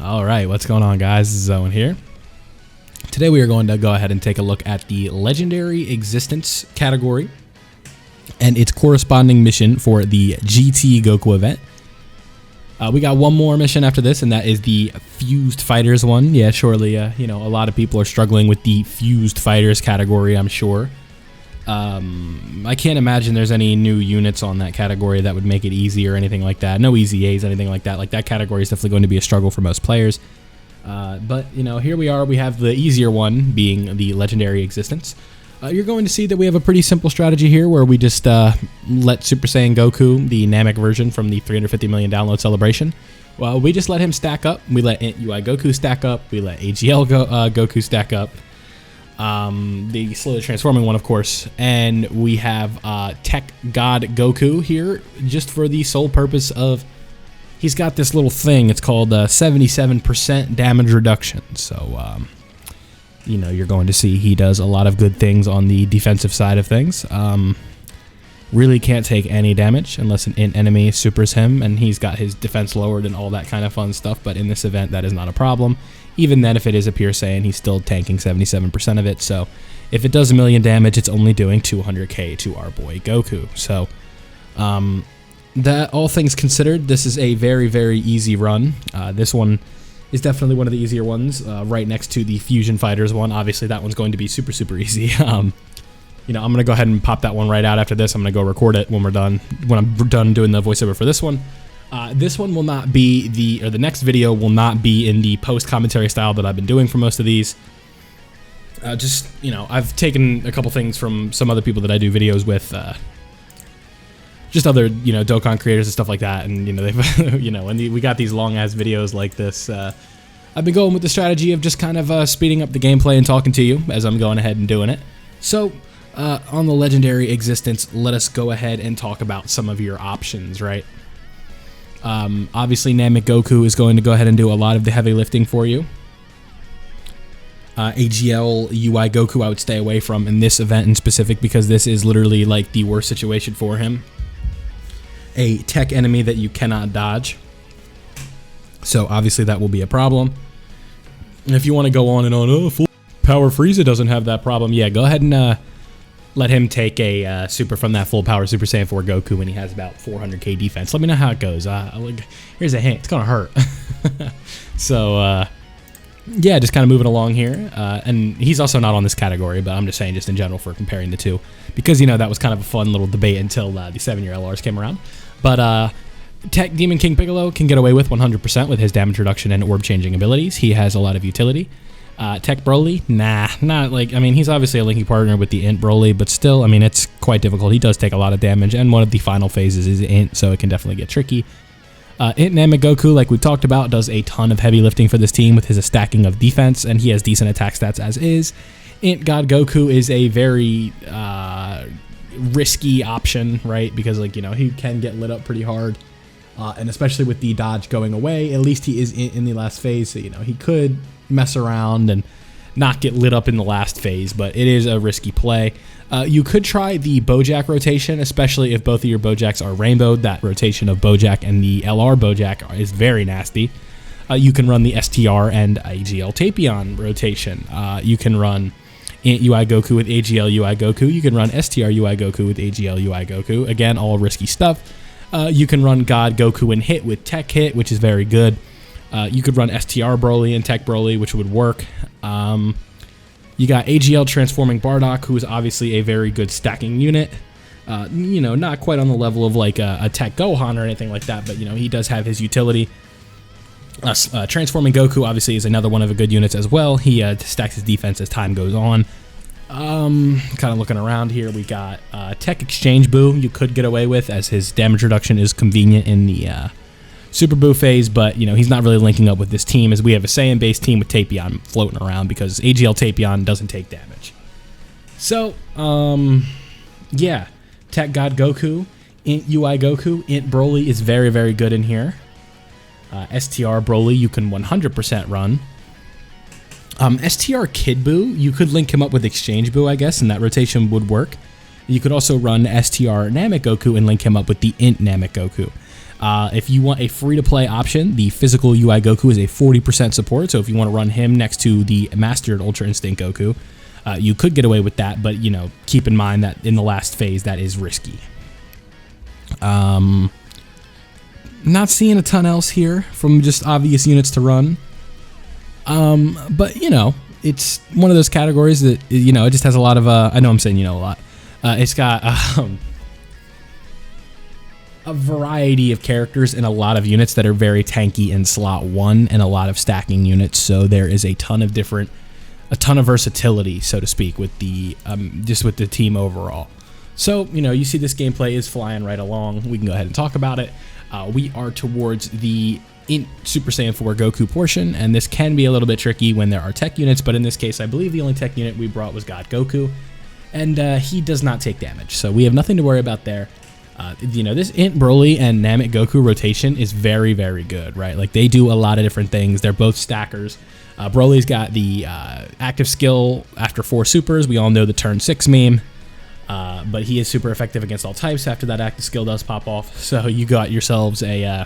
All right, what's going on, guys? Zone here. Today we are going to go ahead and take a look at the Legendary Existence category and its corresponding mission for the GT Goku event. We got one more mission after this, and that is the Fused Fighters one. Yeah, surely, a lot of people are struggling with the Fused Fighters category, I'm sure. I can't imagine there's any new units on that category that would make it easy or anything like that. No easy A's, anything like that. Like, that category is definitely going to be a struggle for most players. But, here we are. We have the easier one being the Legendary Existence. You're going to see that we have a pretty simple strategy here where we just let Super Saiyan Goku, the Namek version from the 350 million download celebration, well, we just let him stack up. We let UI Goku stack up. We let AGL Goku stack up. The slowly transforming one, of course, and we have Tech God Goku here just for the sole purpose of he's got this little thing. It's called 77% damage reduction. So, you're going to see he does a lot of good things on the defensive side of things. Really can't take any damage unless an int enemy supers him, and he's got his defense lowered and all that kind of fun stuff. But in this event, that is not a problem. Even then, if it is a pure Saiyan, he's still tanking 77% of it. So if it does 1 million damage, it's only doing 200k to our boy Goku. So that all things considered, this is a very, very easy run. This one is definitely one of the easier ones, right next to the Fusion Fighters one. Obviously, that one's going to be super, super easy. I'm going to go ahead and pop that one right out after this. I'm going to go record it when I'm done doing the voiceover for this one. This one will not be the next video will not be in the post-commentary style that I've been doing for most of these. I've taken a couple things from some other people that I do videos with, just other, Dokkan creators and stuff like that, and, they've, when we got these long-ass videos like this, I've been going with the strategy of just kind of speeding up the gameplay and talking to you as I'm going ahead and doing it. So, on the Legendary Existence, let us go ahead and talk about some of your options, right? Obviously, Namek Goku is going to go ahead and do a lot of the heavy lifting for you. AGL UI Goku I would stay away from in this event in specific because this is literally like the worst situation for him. A tech enemy that you cannot dodge. So obviously that will be a problem. And if you want to go on and on, full power Frieza doesn't have that problem. Yeah, go ahead and let him take a super from that full power Super Saiyan 4 Goku when he has about 400k defense. Let me know how it goes. Here's a hint. It's going to hurt. So, yeah, just kind of moving along here. And he's also not on this category, but I'm just saying just in general for comparing the two. Because, that was kind of a fun little debate until the 7-year LRs came around. But Tech Demon King Piccolo can get away with 100% with his damage reduction and orb changing abilities. He has a lot of utility. Tech Broly? Nah, not like, he's obviously a linking partner with the Int Broly, but still, it's quite difficult. He does take a lot of damage, and one of the final phases is Int, so it can definitely get tricky. Int Namek Goku, like we talked about, does a ton of heavy lifting for this team with his stacking of defense, and he has decent attack stats as is. Int God Goku is a very risky option, right? Because, he can get lit up pretty hard. And especially with the dodge going away, at least he is in the last phase, so, he could mess around and not get lit up in the last phase, but it is a risky play. You could try the Bojack rotation, especially if both of your Bojacks are rainbowed. That rotation of Bojack and the LR Bojack is very nasty. You can run the STR and AGL Tapion rotation. You can run Int UI Goku with AGL UI Goku. You can run STR UI Goku with AGL UI Goku. Again, all risky stuff. You can run God Goku and Hit with Tech Hit, which is very good. You could run STR Broly and Tech Broly, which would work. You got AGL transforming Bardock, who is obviously a very good stacking unit. Not quite on the level of like a Tech Gohan or anything like that, but he does have his utility. Transforming Goku obviously is another one of the good units as well. He stacks his defense as time goes on. Kind of looking around here, we got Tech Exchange Boo you could get away with, as his damage reduction is convenient in the Super Boo phase, but he's not really linking up with this team, as we have a Saiyan based team with Tapion floating around because AGL Tapion doesn't take damage. So yeah, Tech God Goku, Int UI Goku, Int Broly is very, very good in here. STR Broly you can 100% run. STR Kid Boo, you could link him up with Exchange Boo, I guess, and that rotation would work. You could also run STR Namek Goku and link him up with the Int Namek Goku. If you want a free-to-play option, the physical UI Goku is a 40% support. So if you want to run him next to the mastered Ultra Instinct Goku, you could get away with that. But, you know, keep in mind that in the last phase, that is risky. Not seeing a ton else here from just obvious units to run. But, you know, it's one of those categories that, you know, it just has a lot of, I know I'm saying, you know, a lot. It's got a variety of characters and a lot of units that are very tanky in slot 1 and a lot of stacking units. So there is a ton of versatility, so to speak, with the, just with the team overall. So, you know, you see this gameplay is flying right along. We can go ahead and talk about it. We are towards the Super Saiyan 4 Goku portion, and this can be a little bit tricky when there are tech units, but in this case, I believe the only tech unit we brought was God Goku, and he does not take damage, so we have nothing to worry about there. You know, this Int Broly and Namek Goku rotation is very, very good, right? Like, they do a lot of different things. They're both stackers. Broly's got the active skill after 4 supers. We all know the turn 6 meme. But he is super effective against all types after that active skill does pop off. So you got yourselves a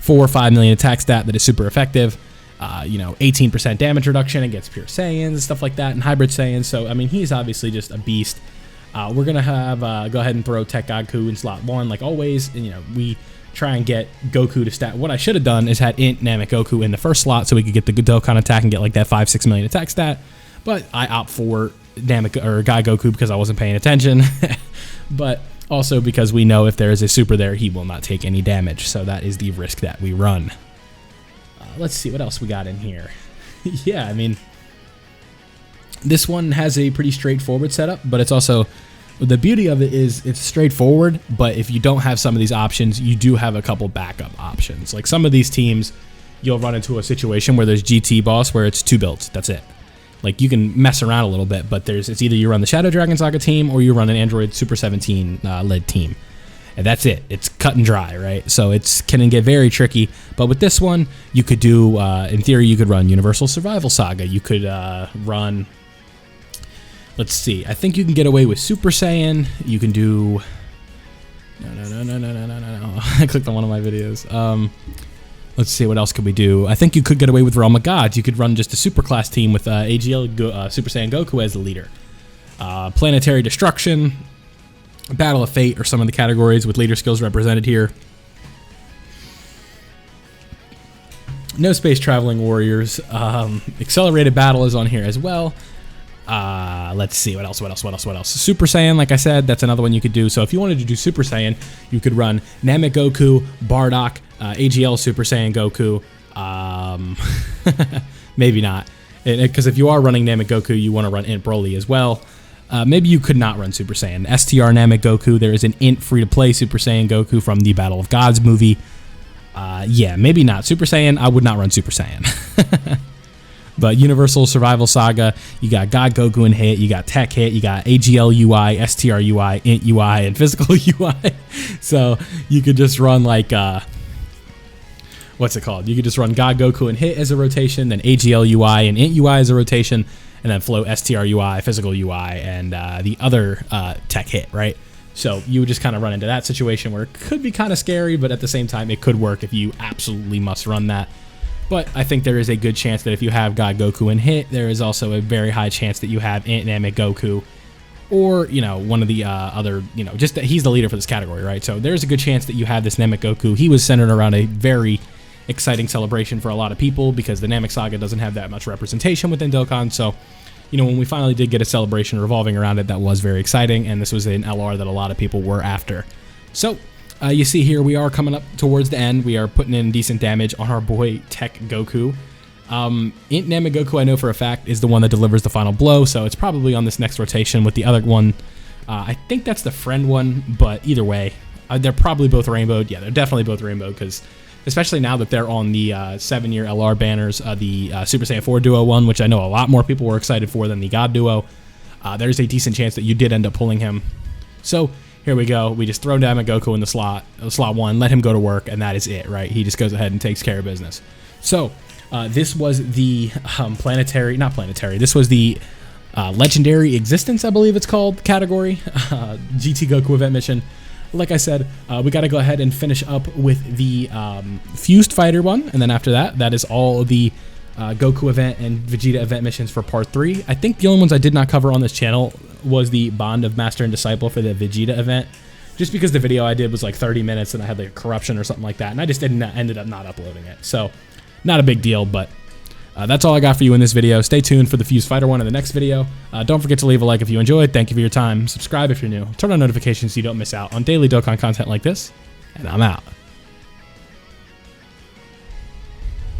4 or 5 million attack stat that is super effective. You know, 18% damage reduction against pure Saiyans, stuff like that, and hybrid Saiyans. So, I mean, he's obviously just a beast. We're going to have, go ahead and throw Tech Goku in slot 1, like always. And, you know, we try and get Goku to stat. What I should have done is had Int Namek Goku in the first slot so we could get the Dokkan attack and get like that 5-6 million attack stat. But I opt for Namek or Guy Goku because I wasn't paying attention. But also because we know if there is a super there, he will not take any damage. So that is the risk that we run. Let's see what else we got in here. Yeah, I mean, this one has a pretty straightforward setup, but it's also, the beauty of it is it's straightforward, but if you don't have some of these options, you do have a couple backup options. Like some of these teams, you'll run into a situation where there's GT boss where it's 2 builds, that's it. Like you can mess around a little bit, but it's either you run the Shadow Dragon Saga team or you run an Android Super 17 led team. And that's it. It's cut and dry, right? So it can get very tricky. But with this one, you could do, in theory, you could run Universal Survival Saga. You could run, let's see, I think you can get away with Super Saiyan. You can do, no. I clicked on one of my videos. Let's see, what else could we do? I think you could get away with Realm of Gods. You could run just a superclass team with AGL Super Saiyan Goku as the leader. Planetary Destruction, Battle of Fate are some of the categories with leader skills represented here. No Space Traveling Warriors. Accelerated Battle is on here as well. Let's see, what else? Super Saiyan, like I said, that's another one you could do. So if you wanted to do Super Saiyan, you could run Namek Goku, Bardock, AGL Super Saiyan Goku. Maybe not. Because if you are running Namek Goku, you want to run Int Broly as well. Maybe you could not run Super Saiyan. STR Namek Goku, there is an Int free-to-play Super Saiyan Goku from the Battle of Gods movie. Yeah, maybe not. Super Saiyan, I would not run Super Saiyan. But Universal Survival Saga, you got God Goku and Hit, you got Tech Hit, you got AGL UI, STR UI, Int UI, and Physical UI. So you could just run like, what's it called? You could just run God Goku and Hit as a rotation, then AGL UI and Int UI as a rotation, and then flow STR UI, Physical UI, and the other Tech Hit, right? So you would just kind of run into that situation where it could be kind of scary, but at the same time, it could work if you absolutely must run that. But I think there is a good chance that if you have God Goku and Hit, there is also a very high chance that you have Int Namek Goku, or, you know, one of the other, you know, just that he's the leader for this category, right? So there's a good chance that you have this Namek Goku. He was centered around a very exciting celebration for a lot of people because the Namek Saga doesn't have that much representation within Dokkan. So, you know, when we finally did get a celebration revolving around it, that was very exciting, and this was an LR that a lot of people were after. So you see here, we are coming up towards the end. We are putting in decent damage on our boy Tech Goku. Int Namek Goku, I know for a fact, is the one that delivers the final blow, so it's probably on this next rotation with the other one. I think that's the friend one, but either way, they're probably both rainbowed. Yeah, they're definitely both rainbowed, because especially now that they're on the 7-year LR banners, the Super Saiyan 4 Duo one, which I know a lot more people were excited for than the God Duo. There's a decent chance that you did end up pulling him. So here we go. We just throw Namek Goku in the slot 1, let him go to work, and that is it, right? He just goes ahead and takes care of business. So this was the this was the Legendary Existence, I believe it's called, category, GT Goku event mission. like I said, we got to go ahead and finish up with the Fused Fighter one, and then after that, that is all the Goku event and Vegeta event missions for part 3. I think the only ones I did not cover on this channel was the Bond of Master and Disciple for the Vegeta event, just because the video I did was like 30 minutes and I had like a corruption or something like that, and I just ended up not uploading it. So not a big deal, but that's all I got for you in this video. Stay tuned for the Fused Fighter one in the next video. Don't forget to leave a like if you enjoyed. Thank you for your time. Subscribe if you're new. Turn on notifications so you don't miss out on daily Dokkan content like this. And I'm out.